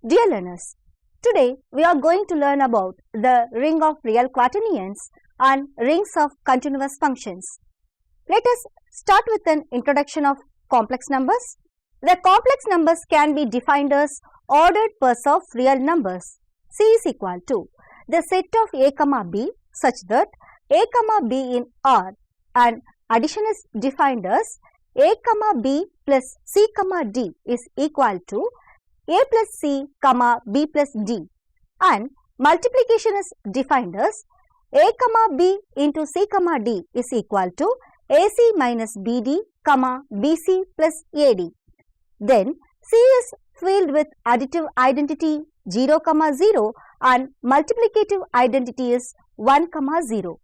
Dear learners, today we are going to learn about the ring of real quaternions and rings of continuous functions. Let us start with an introduction of complex numbers. The complex numbers can be defined as ordered pairs of real numbers. C is equal to the set of a comma b such that a comma b in R, and addition is defined as a comma b plus c comma d is equal to a plus c comma b plus d, and multiplication is defined as a comma b into c comma d is equal to ac minus bd comma bc plus ad. Then C is filled with additive identity 0 comma 0 and multiplicative identity is 1 comma 0.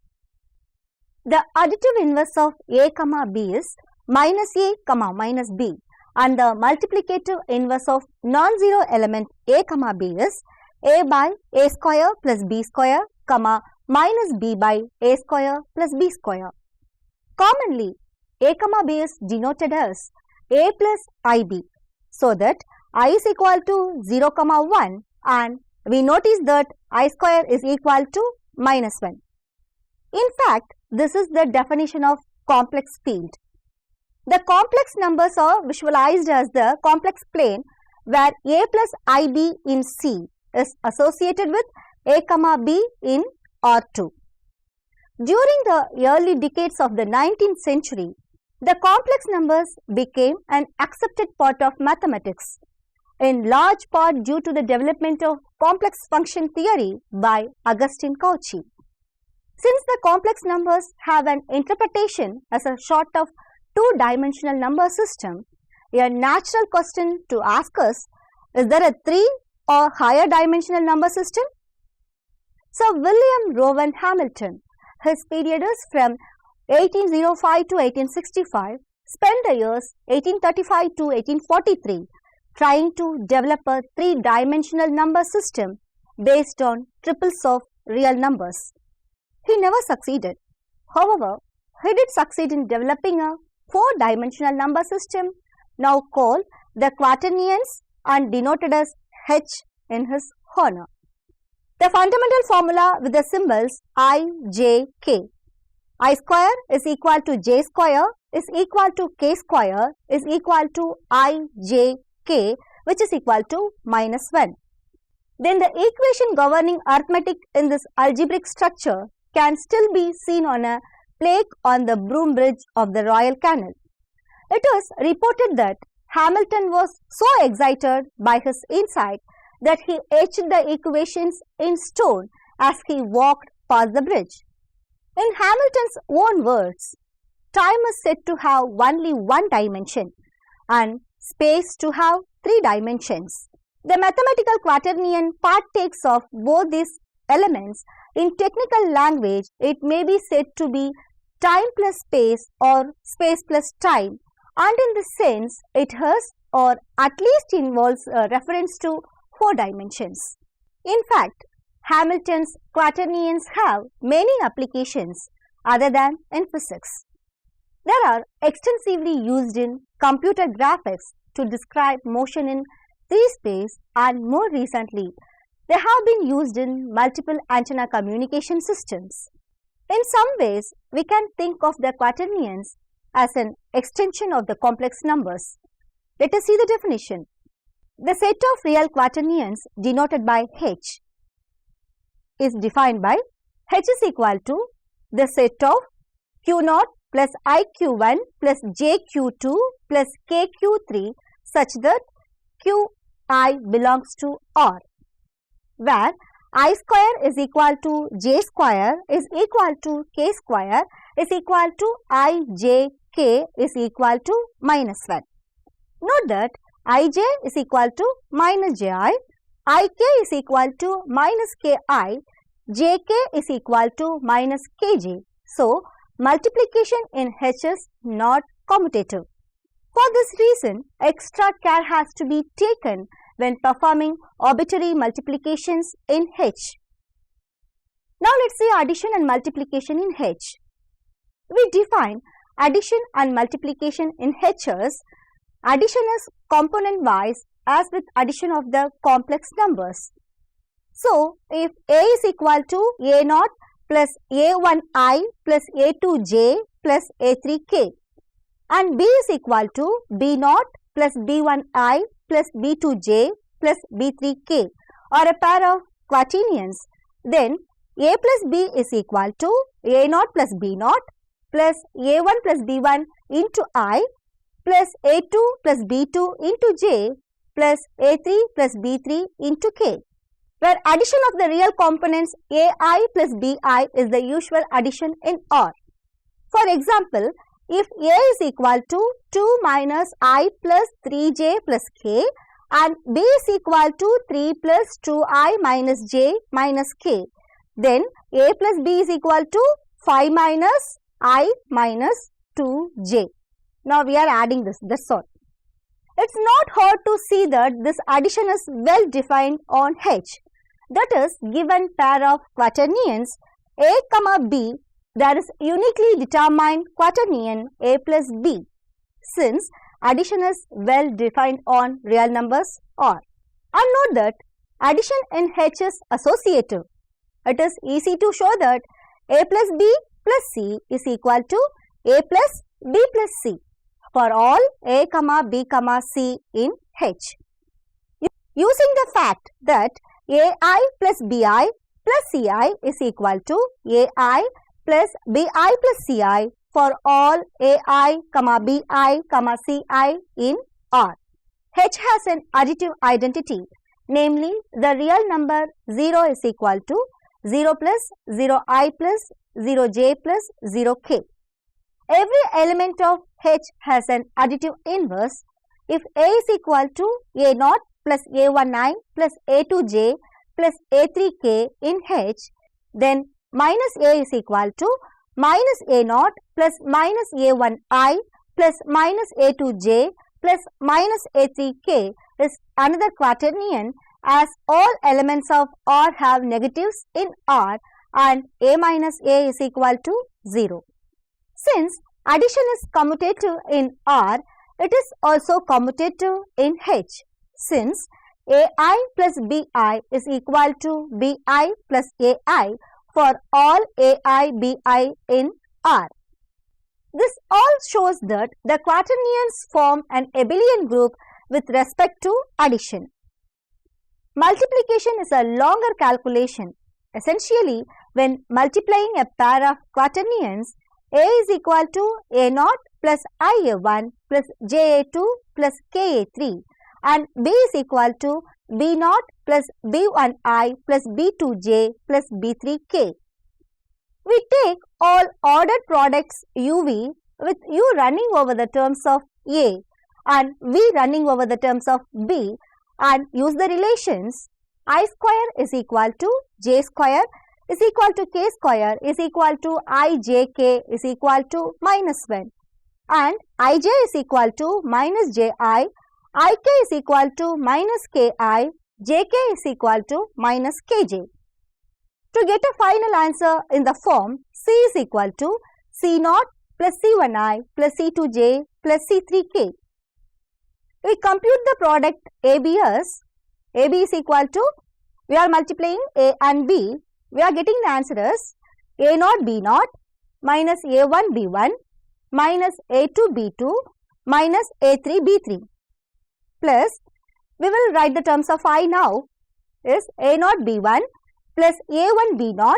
The additive inverse of a comma b is minus a comma minus b, and the multiplicative inverse of non-zero element a comma b is a by a square plus b square comma minus b by a square plus b square. Commonly, a comma b is denoted as a plus ib, so that I is equal to 0 comma 1, and we notice that I square is equal to minus 1. In fact, this is the definition of complex field. The complex numbers are visualized as the complex plane where a plus ib in C is associated with a comma b in R2. During the early decades of the 19th century, the complex numbers became an accepted part of mathematics, in large part due to the development of complex function theory by Augustine Cauchy. Since the complex numbers have an interpretation as a sort of two-dimensional number system, a natural question to ask us, is there a three or higher dimensional number system? Sir William Rowan Hamilton, his period is from 1805 to 1865, spent the years 1835 to 1843 trying to develop a three-dimensional number system based on triples of real numbers. He never succeeded. However, he did succeed in developing a four-dimensional number system now called the Quaternions and denoted as H in his honor. The fundamental formula with the symbols I, J, K. I square is equal to j square is equal to k square is equal to I, j, k, which is equal to minus 1. Then the equation governing arithmetic in this algebraic structure can still be seen on a plaque on the Broom Bridge of the Royal Canal. It is reported that Hamilton was so excited by his insight that he etched the equations in stone as he walked past the bridge. In Hamilton's own words, time is said to have only one dimension and space to have three dimensions. The mathematical quaternion partakes of both these elements. In technical language, it may be said to be time plus space or space plus time, and in this sense, it has or at least involves a reference to four dimensions. In fact, Hamilton's quaternions have many applications other than in physics. They are extensively used in computer graphics to describe motion in 3-space, and more recently, they have been used in multiple antenna communication systems. In some ways, we can think of the quaternions as an extension of the complex numbers. Let us see the definition. The set of real quaternions denoted by H is defined by H is equal to the set of Q0 plus IQ1 plus JQ2 plus KQ3 such that Qi belongs to R, where I square is equal to J square is equal to K square is equal to IJK is equal to minus 1. Note that Ij is equal to minus Ji, Ik is equal to minus Ki, Jk is equal to minus Kj. So, multiplication in H is not commutative. For this reason, extra care has to be taken when performing arbitrary multiplications in H. Now, let us see addition and multiplication in H. We define addition and multiplication in H as addition is component-wise as with addition of the complex numbers. So, if A is equal to A0 plus A1I plus A2J plus A3K and B is equal to B0 plus B1I plus B2J plus B3K or a pair of quaternions, then A plus B is equal to A0 plus B0 plus A1 plus B1 into I plus A2 plus B2 into J plus A3 plus B3 into K, where addition of the real components AI plus BI is the usual addition in OR. For example, if A is equal to 2 minus I plus 3J plus K and B is equal to 3 plus 2I minus J minus K, then A plus B is equal to 5 minus I minus 2J. Now we are adding this, that's all. It's not hard to see that this addition is well defined on H. That is, given pair of quaternions A comma B, there is uniquely determined quaternion A plus B, since addition is well defined on real numbers OR. And note that addition in H is associative. It is easy to show that A plus B plus C is equal to A plus B plus C for all A comma B comma C in H. Using the fact that AI plus BI plus CI is equal to AI plus BI plus CI for all AI comma BI comma CI in R. H has an additive identity, namely the real number 0 is equal to 0 plus 0I plus 0J plus 0K. Every element of H has an additive inverse. If A is equal to A0 plus A1I plus A2J plus A3K in H, then minus A is equal to minus A0 plus minus A1I plus minus A2J plus minus A3K is another quaternion, as all elements of R have negatives in R and A minus A is equal to 0. Since addition is commutative in R, it is also commutative in H, since AI plus BI is equal to BI plus AI for all AI BI in R. This all shows that the quaternions form an abelian group with respect to addition. Multiplication is a longer calculation. Essentially, when multiplying a pair of quaternions, A is equal to A0 plus IA1 plus JA2 plus KA3 and B is equal to B0 plus B1I plus B2J plus B3K. We take all ordered products UV with U running over the terms of A and V running over the terms of B and use the relations I square is equal to J square is equal to K square is equal to IJK is equal to minus 1 and IJ is equal to minus JI, IK is equal to minus KI, JK is equal to minus KJ. To get a final answer in the form C is equal to C0 plus C1I plus C2J plus C3K. We compute the product AB as AB is equal to, we are multiplying A and B, we are getting the answer as A0 B0 minus A1 B1 minus A2 B2 minus A3 B3 plus, we will write the terms of I now, is A0 B1 plus A1 B0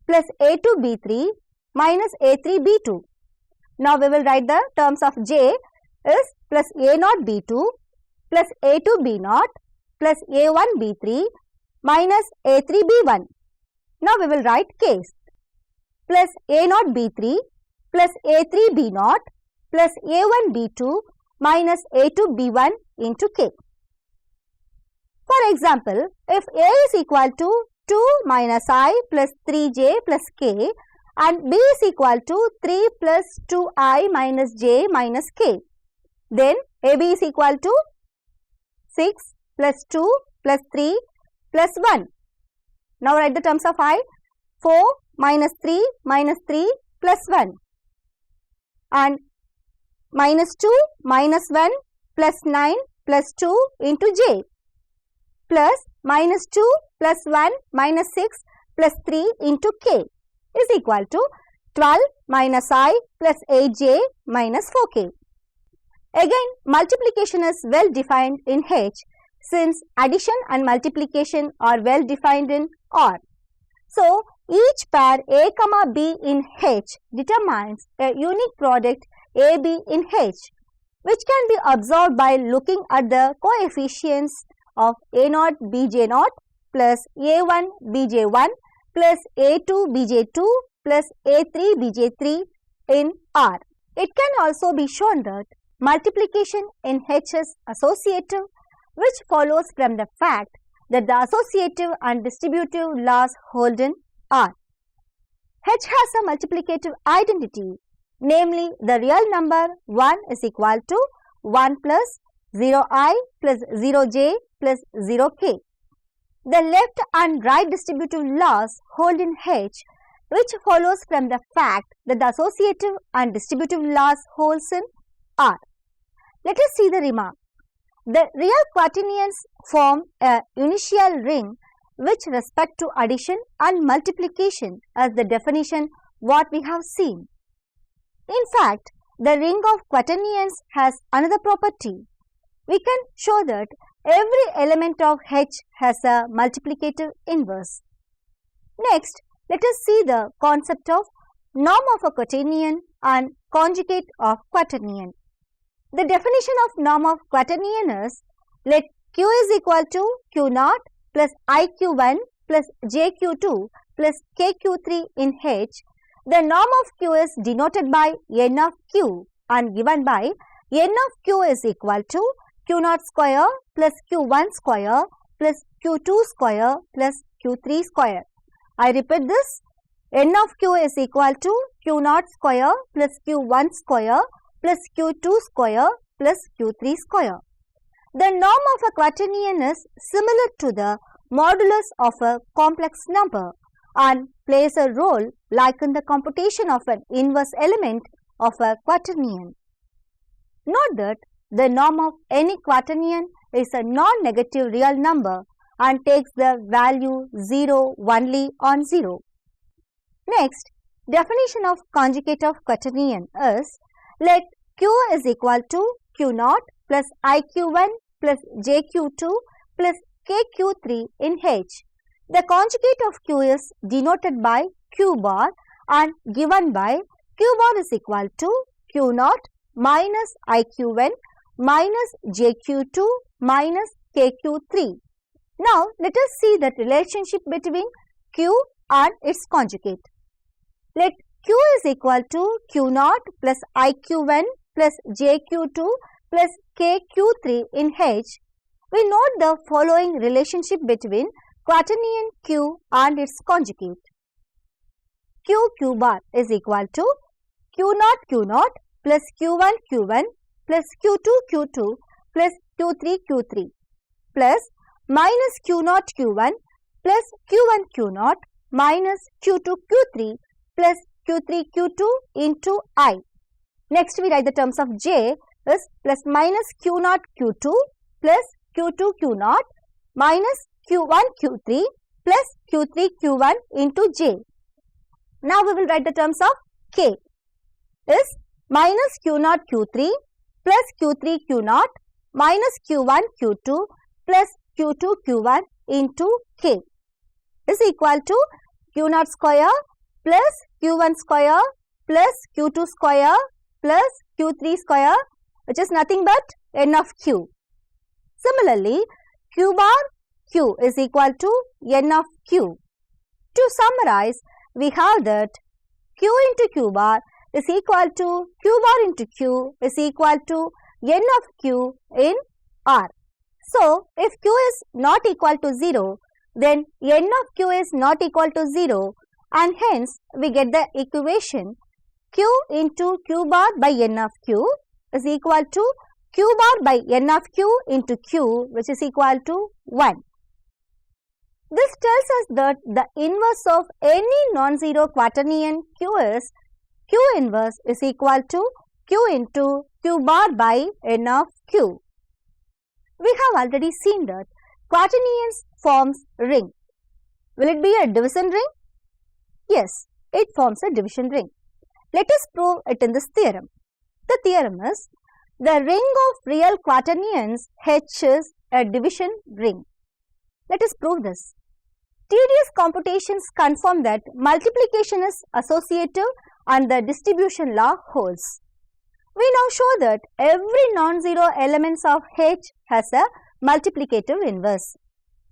plus A2 B3 minus A3 B2. Now we will write the terms of J is plus A0 B2 plus A2 B0 plus A1 B3 minus A3 B1. Now we will write K plus A0 B3 plus A3 B0 plus A1 B2 minus A2 B1 into K. For example, if A is equal to 2 minus I plus 3J plus K and B is equal to 3 plus 2I minus J minus K, then AB is equal to 6 plus 2 plus 3 plus 1. Now write the terms of I, 4 minus 3 plus 1 and minus 2 minus 1 plus 9 plus 2 into j plus minus 2 plus 1 minus 6 plus 3 into k is equal to 12 minus I plus 8j minus 4k. Again, multiplication is well defined in H since addition and multiplication are well defined in R. So, each pair A, B in H determines a unique product AB in H, which can be observed by looking at the coefficients of A0 Bj0 plus A1 Bj1 plus A2 Bj2 plus A3 Bj3 in R. It can also be shown that multiplication in H is associative, which follows from the fact that the associative and distributive laws hold in R. H has a multiplicative identity, namely the real number 1 is equal to 1 plus 0i plus 0j plus 0k. The left and right distributive laws hold in H, which follows from the fact that the associative and distributive laws holds in R. Let us see the remark. The real quaternions form a unicial ring with respect to addition and multiplication as the definition what we have seen. In fact, the ring of quaternions has another property. We can show that every element of H has a multiplicative inverse. Next, let us see the concept of norm of a quaternion and conjugate of quaternion. The definition of norm of quaternion is, let Q is equal to Q0 plus IQ1 plus JQ2 plus KQ3 in H. The norm of Q is denoted by N of Q and given by N of Q is equal to Q0 square plus Q1 square plus Q2 square plus Q3 square. I repeat this, N of Q is equal to Q0 square plus Q1 square plus Q2 square plus Q3 square. The norm of a quaternion is similar to the modulus of a complex number and plays a role like in the computation of an inverse element of a quaternion. Note that the norm of any quaternion is a non-negative real number and takes the value 0 only on 0. Next, definition of conjugate of quaternion is, let Q is equal to Q0 plus IQ1 plus JQ2 plus KQ3 in H. The conjugate of Q is denoted by Q bar and given by Q bar is equal to Q0 minus IQ1 minus JQ2 minus KQ3. Now, let us see the relationship between Q and its conjugate. Let Q is equal to Q0 plus IQ1 plus JQ2 plus KQ3 in H. We note the following relationship between quaternion Q and its conjugate. Q bar is equal to Q0 plus Q1 plus Q2 plus Q3 plus minus Q0 plus Q1 minus Q2 plus Q3 into I. Next, we write the terms of J is plus minus Q0 plus Q2 minus Q1 plus Q3 into J. Now, we will write the terms of K is minus Q0 plus Q3 minus Q1 plus Q2 into K is equal to Q0 square plus Q1 square plus Q2 square plus Q3 square, which is nothing but N of Q. Similarly, Q bar Q is equal to N of Q. To summarize, we have that Q into Q bar is equal to Q bar into Q is equal to N of Q in R. So, if Q is not equal to 0, then N of Q is not equal to 0 and hence we get the equation Q into Q bar by N of Q is equal to Q bar by N of Q into Q, which is equal to 1. This tells us that the inverse of any non-zero quaternion Q is Q inverse is equal to Q into Q bar by N of Q. We have already seen that quaternions forms ring. Will it be a division ring? Yes, it forms a division ring. Let us prove it in this theorem. The theorem is, the ring of real quaternions H is a division ring. Let us prove this. Tedious computations confirm that multiplication is associative and the distribution law holds. We now show that every non-zero elements of H has a multiplicative inverse.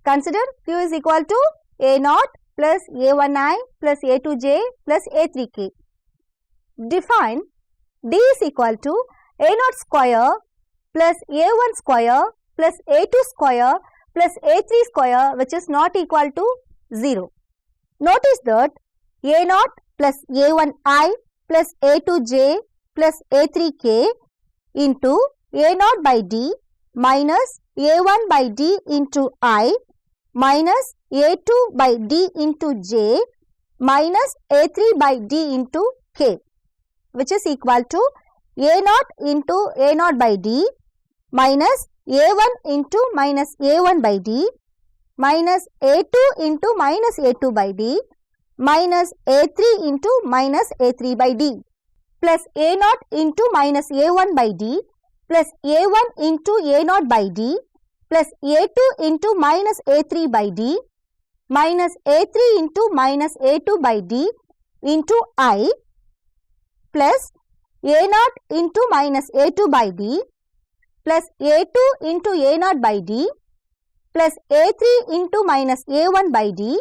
Consider Q is equal to A0 plus A1i plus A2j plus A3k. Define D is equal to A0 square plus A1 square plus A2 square plus A3 square, which is not equal to 0. Notice that A0 plus A1i plus A2j plus A3k into A0 by D minus A1 by D into I minus A2 by D into j minus A3 by D into k, which is equal to A0 into A0 by D minus A1 into minus A1 by D minus A2 into minus A2 by D minus A3 into minus A3 by D plus A0 into minus A1 by D plus A1 into A0 by D plus A2 into minus A3 by D minus A3 into minus A2 by D into I plus A0 into minus A2 by D plus A2 into A0 by D plus A3 into minus A1 by D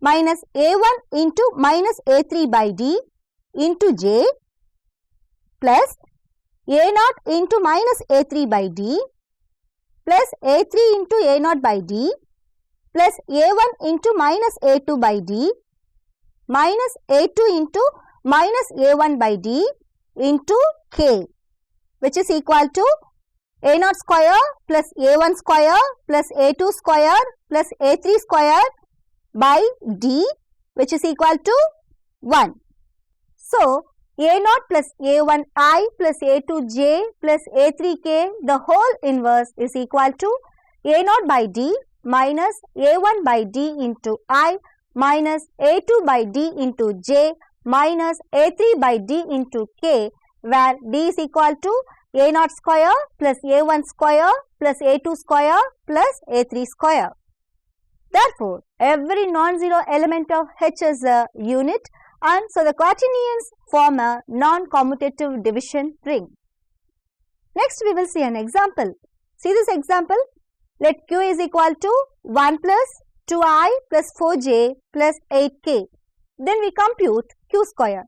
minus A1 into minus A3 by D into j plus A0 into minus A3 by D plus A3 into A0 by D plus A1 into minus A2 by D minus A2 into minus A1 by D into k, which is equal to A0 square plus A1 square plus A2 square plus A3 square by D, which is equal to 1. So, A0 plus A1i plus A2j plus A3k, the whole inverse is equal to A0 by D minus A1 by D into I minus A2 by D into j minus A3 by D into k, where D is equal to A0 square plus A1 square plus A2 square plus A3 square. Therefore, every non-zero element of H is a unit, and so the quaternions form a non-commutative division ring. Next, we will see an example. See this example. Let Q is equal to 1 plus 2i plus 4j plus 8k. Then we compute Q square.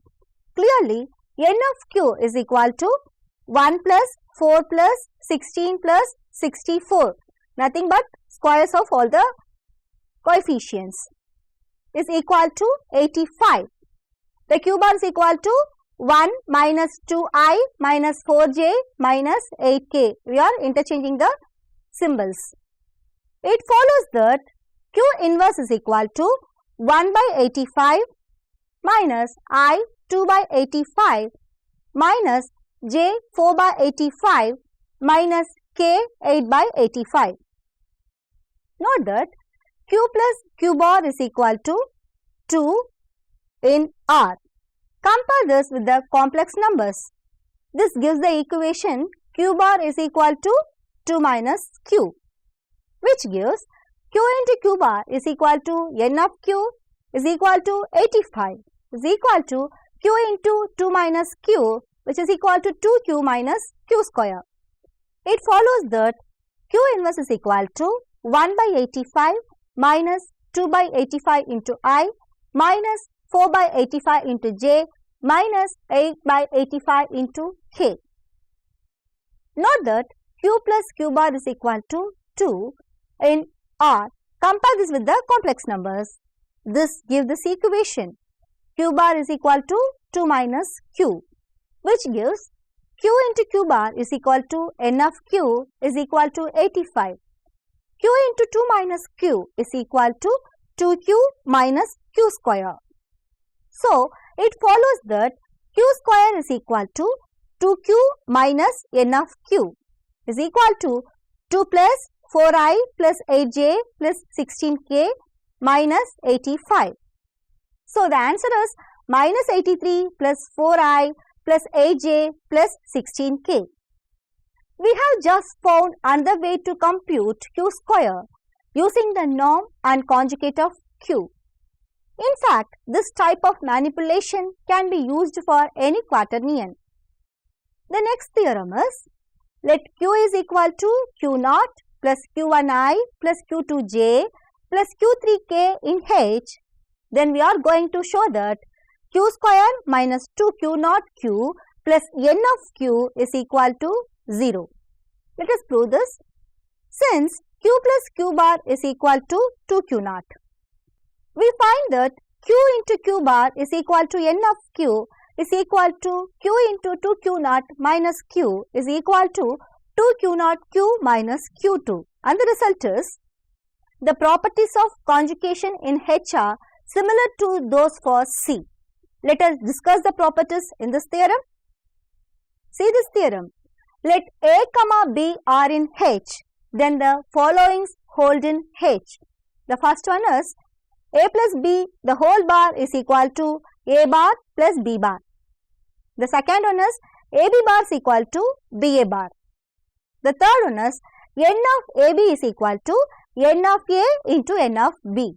Clearly, n of Q is equal to 1 plus 4 plus 16 plus 64. Nothing but squares of all the coefficients is equal to 85. The Q bar is equal to 1 minus 2i minus 4j minus 8k. We are interchanging the symbols. It follows that Q inverse is equal to 1 by 85 minus I 2 by 85 minus j 4 by 85 minus k 8 by 85. Note that Q plus Q bar is equal to 2 in R. Compare this with the complex numbers. This gives the equation Q bar is equal to 2 minus Q, which gives Q into Q bar is equal to n of Q is equal to 85 is equal to Q into 2 minus Q, which is equal to 2Q minus Q square. It follows that Q inverse is equal to 1 by 85 minus 2 by 85 into I minus 4 by 85 into j minus 8 by 85 into k. Note that Q plus Q bar is equal to 2 in R. Compare this with the complex numbers. This gives this equation. Q bar is equal to 2 minus Q, which gives Q into Q bar is equal to n of Q is equal to 85. Q into 2 minus Q is equal to 2Q minus Q square. So, it follows that Q square is equal to 2Q minus n of Q is equal to 2 plus 4i plus 8j plus 16k minus 85. So the answer is minus 83 plus 4i plus 8j plus 16k. We have just found another way to compute q square using the norm and conjugate of q. In fact, this type of manipulation can be used for any quaternion. The next theorem is, let q is equal to q naught plus q1i plus q2j plus q3k in h. Then we are going to show that q square minus 2q naught q plus n of q is equal to 0. Let us prove this. Since q plus q bar is equal to 2q naught, we find that q into q bar is equal to n of q is equal to q into 2q naught minus q is equal to 2q naught q minus q2. And the result is, the properties of conjugation in H are similar to those for C. Let us discuss the properties in this theorem. See this theorem. Let A, B are in H, then the followings hold in H. The first one is A plus B, the whole bar is equal to A bar plus B bar. The second one is AB bar is equal to BA bar. The third one is n of AB is equal to n of A into n of B.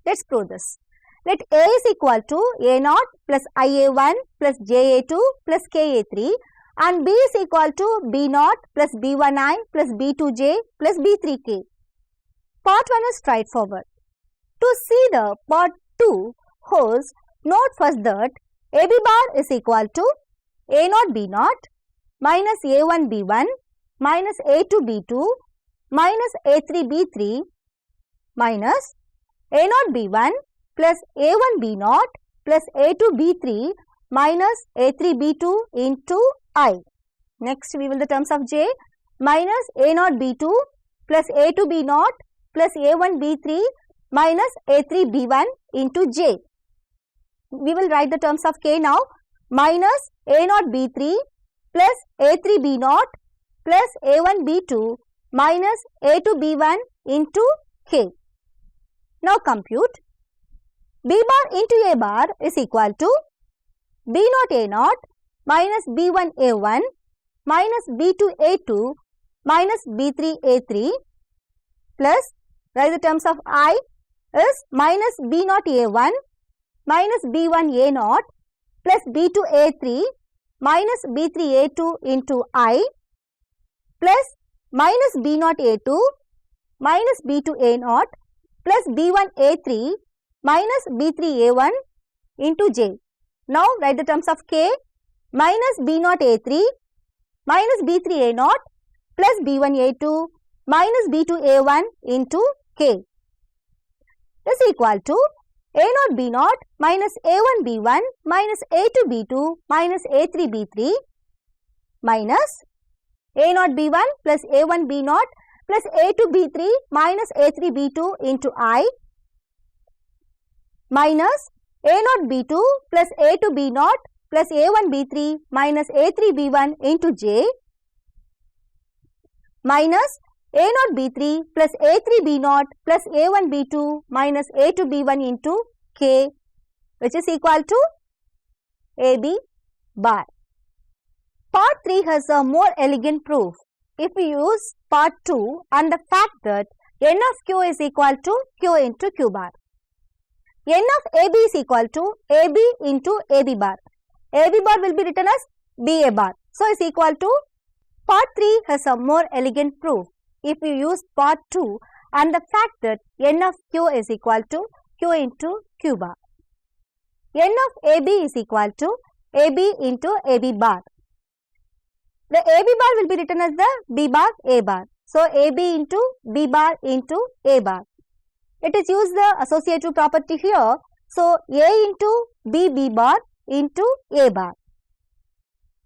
Let's prove this. Let A is equal to A naught plus IA1 plus JA2 plus KA3 and B is equal to B naught plus B1I plus B2J plus B3K. Part 1 is straightforward. To see the part 2 holds, note first that AB bar is equal to A naught B naught minus A1 B1 minus A2 B2 minus A3 B3 minus A naught B1 plus A1 B naught plus A2 B3 minus A3 B2 into I. Next we will the terms of J minus A naught B2 plus A2 B naught plus A1 B3 minus A3 B1 into J. We will write the terms of K now. Minus A naught B3 plus A3 B naught plus A1 B2 minus A2 B1 into K. Now compute. B bar into A bar is equal to B naught A naught minus B1 A1 minus B2 A2 minus B3 A3 plus, write the terms of I, is minus B naught A1 minus B1 A naught plus B2 A3 minus B3 A2 into I plus minus B naught A2 minus B2 A naught plus B1 A3 minus B3 A1 into J. Now write the terms of K minus B naught A3 minus B3 A naught plus B1 A2 minus B2 A1 into K is equal to A naught B naught minus A1 B1 minus A2 B2 minus A3 B3 minus A naught B1 plus A1 B naught plus A2 B3 minus A3 B2 into I minus A naught B2 plus A2 B naught plus A1 B3 minus A3 B1 into J minus A naught B3 plus A3 B naught plus A1 B2 minus A2 B1 into K, which is equal to AB bar. Part 3 has a more elegant proof. If we use part 2 and the fact that n of q is equal to q into q bar. N of AB is equal to AB into AB bar. AB bar will be written as BA bar. So, is equal to, part 3 has a more elegant proof. If we use part 2 and the fact that n of q is equal to q into q bar. N of AB is equal to AB into AB bar. The AB bar will be written as the B bar A bar. So, AB into B bar into A bar. Let us use the associative property here. So, A into B bar into A bar.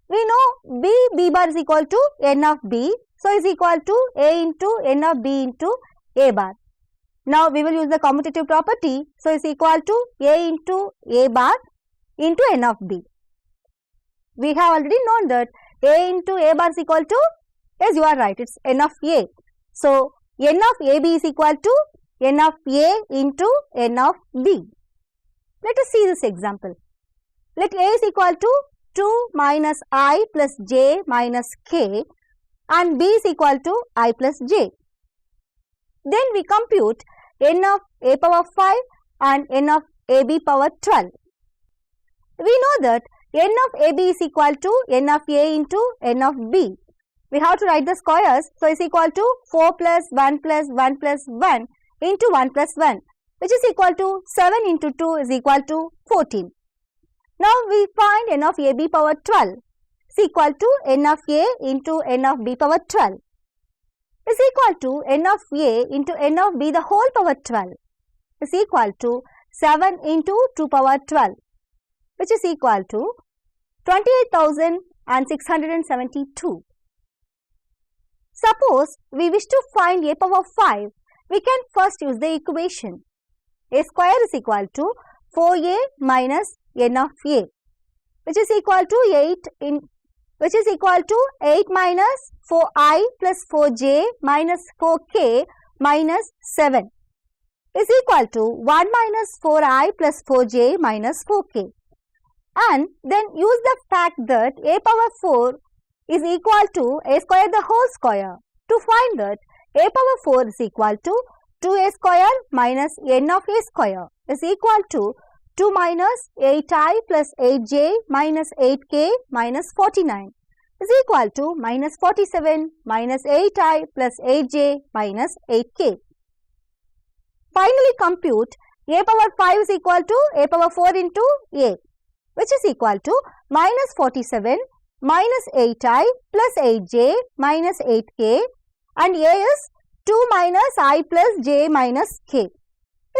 We know B bar is equal to N of B. So, is equal to A into N of B into A bar. Now, we will use the commutative property. So, is equal to A into A bar into N of B. We have already known that A into A bar is equal to, yes, you are right, it is N of A. So, n of AB is equal to n of A into n of B. Let us see this example. Let A is equal to 2 minus I plus j minus k and B is equal to I plus j. Then we compute n of A power 5 and n of AB power 12. We know that n of AB is equal to n of A into n of B. We have to write the squares, so it's equal to 4 plus 1 plus 1 plus 1 into 1 plus 1, which is equal to 7 into 2 is equal to 14. Now we find n of AB power 12 is equal to n of A into n of B power 12 is equal to n of A into n of B the whole power 12 is equal to 7 into 2 power 12, which is equal to 28,672. Suppose we wish to find A power 5, we can first use the equation. A square is equal to 4A minus n of A, which is equal to 8 minus 4I plus 4J minus 4K minus 7 is equal to 1 minus 4I plus 4J minus 4K. And then use the fact that A power 4 is equal to A square the whole square to find that A power 4 is equal to 2A square minus n of A square is equal to 2 minus 8I plus 8J minus 8K minus 49 is equal to minus 47 minus 8I plus 8J minus 8K. Finally compute A power 5 is equal to A power 4 into A, which is equal to minus 47 minus 8I plus 8J minus 8K, and A is 2 minus I plus J minus K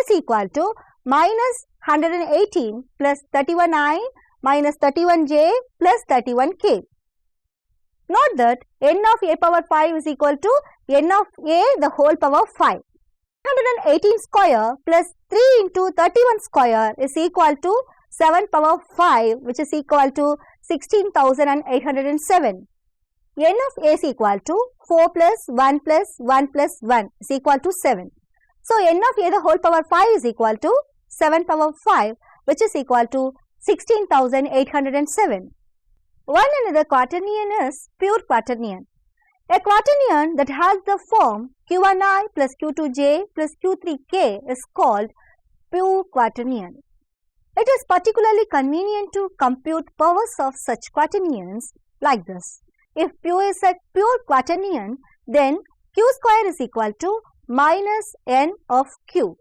is equal to minus 118 plus 31I minus 31J plus 31K. Note that n of A power 5 is equal to n of A the whole power 5. 118 square plus 3 into 31 square is equal to 7 power 5, which is equal to 16,807. n of A is equal to 4 plus 1 plus 1 plus 1 is equal to 7. So, n of A the whole power 5 is equal to 7 power 5, which is equal to 16,807. One another quaternion is pure quaternion. A quaternion that has the form Q1I plus Q2J plus Q3K is called pure quaternion. It is particularly convenient to compute powers of such quaternions like this. If Q is a pure quaternion, then Q square is equal to minus n of Q.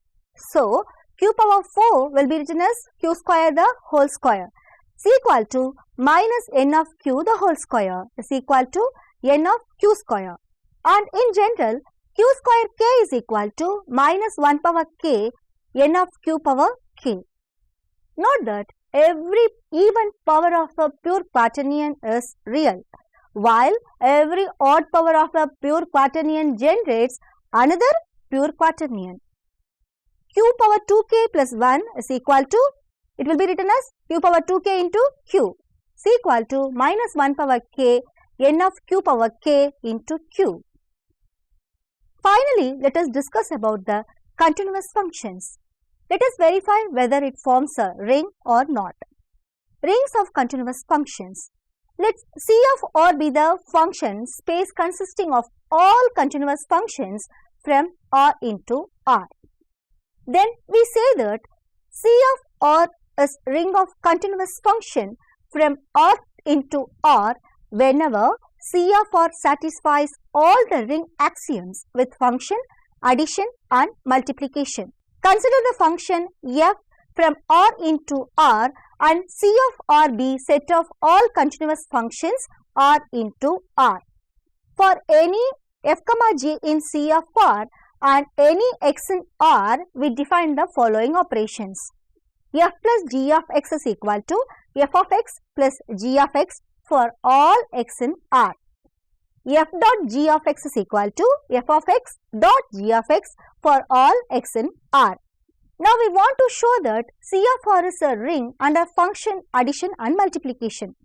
So, Q power 4 will be written as Q square the whole square is equal to minus n of Q the whole square is equal to n of Q square. And in general, Q square K is equal to minus 1 power K n of Q power K. Note that every even power of a pure quaternion is real, while every odd power of a pure quaternion generates another pure quaternion. Q power 2K plus 1 is equal to, it will be written as Q power 2K into Q is equal to minus 1 power K n of Q power K into Q. Finally, let us discuss about the continuous functions. Let us verify whether it forms a ring or not. Rings of continuous functions. Let C of R be the function space consisting of all continuous functions from R into R. Then we say that C of R is ring of continuous function from R into R whenever C of R satisfies all the ring axioms with function, addition and multiplication. Consider the function f from R into R and C of R be set of all continuous functions R into R. For any f comma g in C of R and any x in R, we define the following operations. F plus g of x is equal to f of x plus g of x for all x in R. F dot g of x is equal to f of x dot g of x for all x in R. Now we want to show that C of R is a ring under function addition and multiplication.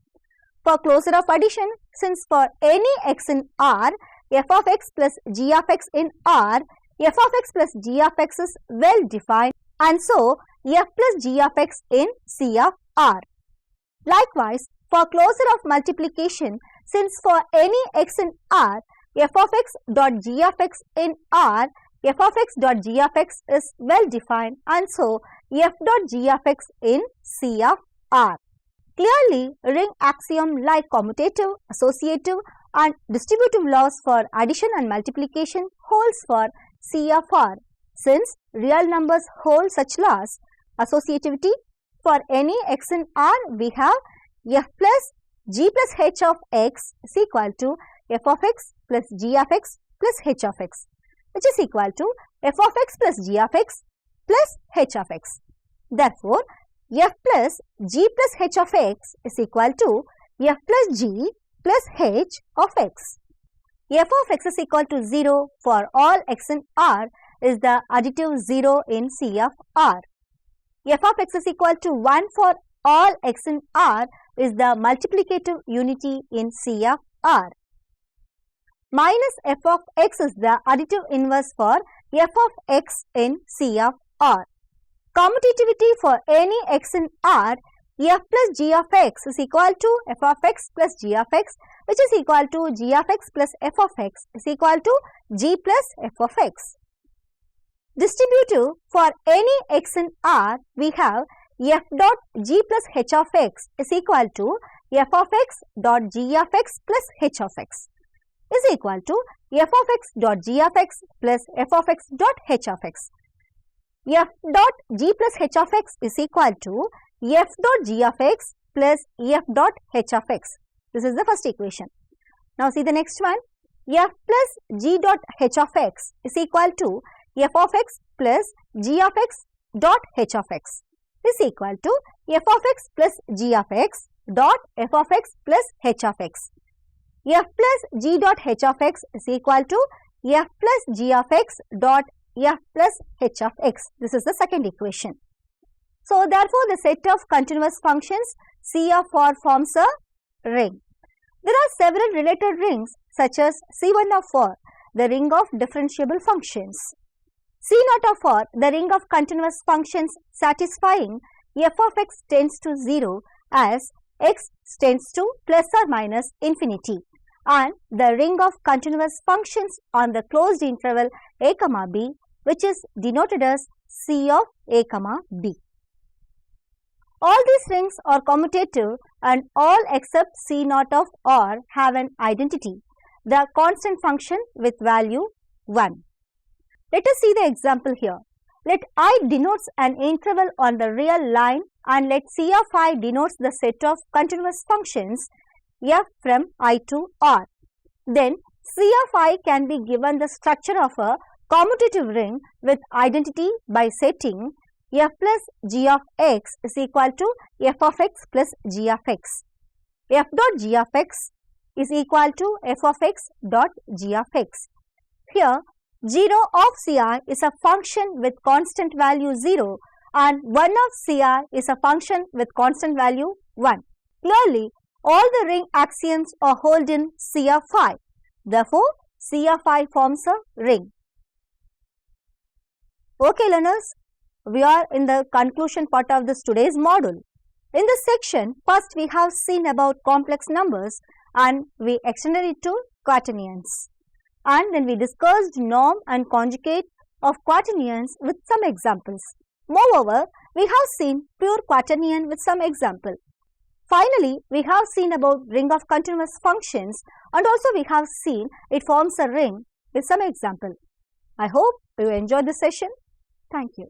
For closure of addition, since for any x in R, f of x plus g of x in R, f of x plus g of x is well defined and so f plus g of x in C of R. Likewise, for closure of multiplication, since for any x in R, f of x dot g of x in R, f of x dot g of x is well defined and so f dot g of x in C of R. Clearly, ring axiom like commutative, associative and distributive laws for addition and multiplication holds for C of R. Since real numbers hold such laws, associativity, for any x in R, we have f plus g plus h of x is equal to f of x plus g of x plus h of x, which is equal to f of x plus g of x plus h of x. Therefore, f plus g plus h of x is equal to f plus g plus h of x. f of x is equal to 0 for all x in R is the additive 0 in C of R. f of x is equal to 1 for all x in R is the multiplicative unity in C of R. Minus f of x is the additive inverse for f of x in C of R. Commutativity for any x in R, f plus g of x is equal to f of x plus g of x, which is equal to g of x plus f of x is equal to g plus f of x. Distributive for any x in R, we have f dot g plus h of x is equal to f of x dot g of x plus h of x is equal to f of x dot g of x plus f of x dot h of x. f dot g plus h of x is equal to f dot g of x plus f dot h of x. This is the first equation. Now see the next one. f plus g dot h of x is equal to f of x plus g of x dot h of x is equal to f of x plus g of x dot f of x plus h of x. f plus g dot h of x is equal to f plus g of x dot f plus h of x. This is the second equation. So, therefore, the set of continuous functions C of R forms a ring. There are several related rings such as C1 of R, the ring of differentiable functions. C0 of R, the ring of continuous functions satisfying f of x tends to 0 as x tends to plus or minus infinity, and the ring of continuous functions on the closed interval a comma b, which is denoted as C of a comma b. All these rings are commutative and all except C0 of R have an identity, the constant function with value 1. Let us see the example here. Let I denotes an interval on the real line and let C of I denotes the set of continuous functions f from I to R. Then C of I can be given the structure of a commutative ring with identity by setting f plus g of x is equal to f of x plus g of x. f dot g of x is equal to f of x dot g of x. Here, 0 of Cr is a function with constant value 0 and 1 of Cr is a function with constant value 1. Clearly, all the ring axioms are held in C of I. Therefore, C of I forms a ring. Okay, learners, we are in the conclusion part of this today's module. In this section, first we have seen about complex numbers and we extended it to quaternions. And then we discussed norm and conjugate of quaternions with some examples. Moreover, we have seen pure quaternion with some example. Finally, we have seen about ring of continuous functions and also we have seen it forms a ring with some example. I hope you enjoyed this session. Thank you.